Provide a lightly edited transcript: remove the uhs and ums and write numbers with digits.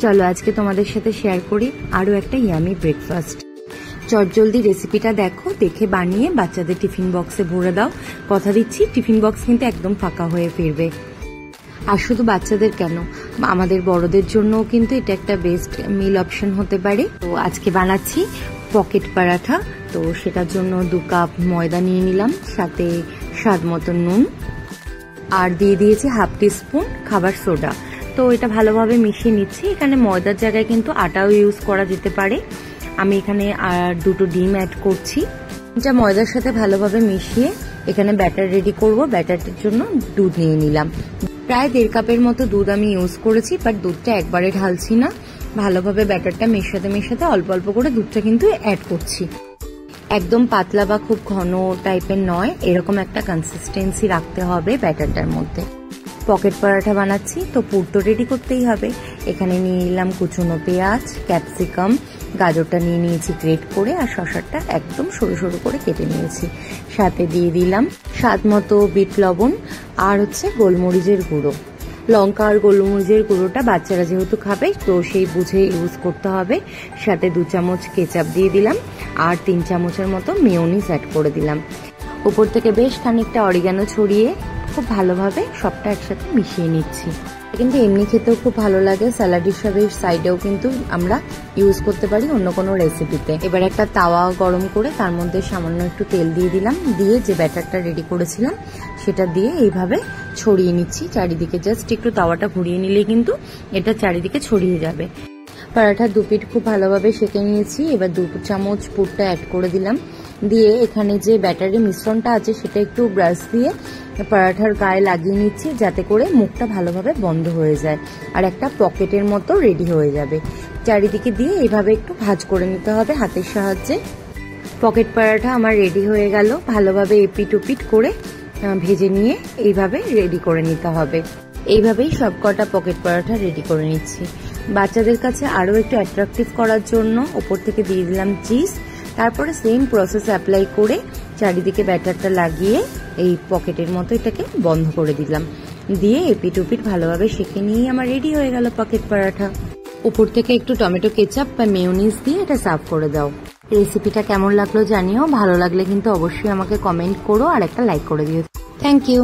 চলো আজকে তোমাদের সাথে শেয়ার করি আরো একটা ইয়ামি ব্রেকফাস্ট। চটজলদি রেসিপিটা দেখো, দেখে বানিয়ে বাচ্চাদের টিফিন বক্সে ভরে দাও। কথা দিচ্ছি টিফিন বক্স কিন্তু একদম ফাঁকা হয়ে ফিরবে। আর শুধু বাচ্চাদের কেন, আমাদের বড়দের জন্যও কিন্তু এটা একটা বেস্ট মিল অপশন হতে পারে। তো আজকে বানাচ্ছি পকেট পরাঠা। তো সেটার জন্য 2 কাপ ময়দা নিয়ে নিলাম, সাথে স্বাদ মতো নুন, আর দিয়ে দিয়েছি হাফ টিস্পুন খাবার সোডা। তো এটা ভালোভাবে মিশিয়ে নিচ্ছি। এখানে ময়দার জায়গায় কিন্তু আটাও ইউজ করা যেতে পারে। আমি এখানে আর 2টো ডিম অ্যাড করছি, যা ময়দার সাথে ভালোভাবে মিশিয়ে এখানে ব্যাটার রেডি করব। ব্যাটারের জন্য দুধ নিয়ে নিলাম, প্রায় 1.5 কাপের মতো দুধ আমি ইউজ করেছি, বাট দুধটা একবারে ঢালছি না। ভালোভাবে ব্যাটারটা মেশাতে মেশাতে অল্প অল্প করে দুধটা কিন্তু অ্যাড করছি। একদম পাতলা বা খুব ঘন টাইপের নয়, এরকম একটা কনসিস্টেন্সি রাখতে হবে ব্যাটারটার মধ্যে। পকেট পরাঠা বানাচ্ছি, তো পুর তো রেডি করতেই হবে। এখানে নিয়ে নিলাম কুচনো পেঁয়াজ, ক্যাপসিকাম, গাজরটা নিয়ে নিয়েছি গ্রেট করে, আর শসাটা একদম সরু সরু করে কেটে নিয়েছি। সাথে দিয়ে দিলাম স্বাদ মতো বিট লবণ, আর গোলমরিচের গুঁড়ো। লঙ্কা আর গোলমরিচের গুঁড়োটা বাচ্চারা যেহেতু খাবে, তো সেই বুঝে ইউজ করতে হবে। সাথে 2 চামচ কেচাপ দিয়ে দিলাম, আর 3 চামচের মতো মেয়োনিজ অ্যাড করে দিলাম। উপর থেকে বেশ খানিকটা অরিগানো ছড়িয়ে খুব ভালোভাবে সবটা একসাথে মিশিয়ে নিচ্ছি। কিন্তু এমনি খেতেও খুব ভালো লাগে, স্যালাড হিসাবে সাইডেও কিন্তু আমরা ইউজ করতে পারি অন্য কোনো রেসিপিতে। এবার একটা তাওয়া গরম করে তার মধ্যে সামান্য একটু তেল দিয়ে দিলাম, দিয়ে যে ব্যাটারটা রেডি করেছিলাম সেটা দিয়ে এইভাবে ছড়িয়ে নিচ্ছি চারিদিকে। জাস্ট একটু তাওয়াটা ঘুরিয়ে নিলে কিন্তু এটা চারিদিকে ছড়িয়ে যাবে। পরাঠার 2 পিঠ খুব ভালোভাবে সেঁকে নিয়েছি। এবার 2 চামচ পুরটা অ্যাড করে দিলাম, দিয়ে এখানে যে ব্যাটারের মিশ্রণটা আছে সেটা একটু ব্রাশ দিয়ে পরাঠার গায়ে লাগিয়ে নিচ্ছি, যাতে করে মুখটা ভালোভাবে বন্ধ হয়ে যায় আর একটা পকেটের মতো রেডি হয়ে যাবে। চারিদিকে দিয়ে এইভাবে একটু ভাঁজ করে নিতে হবে হাতের সাহায্যে। পকেট পরাঠা আমার রেডি হয়ে গেল। ভালোভাবে এপিট ওপিট করে ভেজে নিয়ে এইভাবে রেডি করে নিতে হবে। এইভাবেই সব কটা পকেট পরাঠা রেডি করে নিচ্ছি। বাচ্চাদের কাছে আরও একটু অ্যাট্রাকটিভ করার জন্য ওপর থেকে দিয়ে দিলাম চিজ। তারপরে সেম প্রসেস অ্যাপ্লাই করে চারিদিকে ব্যাটারটা লাগিয়ে এই পকেটের মতো এটাকে বন্ধ করে দিলাম, দিয়ে এপিট ওপিট ভালোভাবে সেঁকে নিয়ে আমার রেডি হয়ে গেল পকেট পরাঠা। উপর থেকে একটু টমেটো কেচাপ বা মেয়োনিজ দিয়ে এটা সার্ভ করে দাও। রেসিপিটা কেমন লাগলো জানিও, ভালো লাগলে কিন্তু অবশ্যই আমাকে কমেন্ট করো আর একটা লাইক করে দিও। Thank you.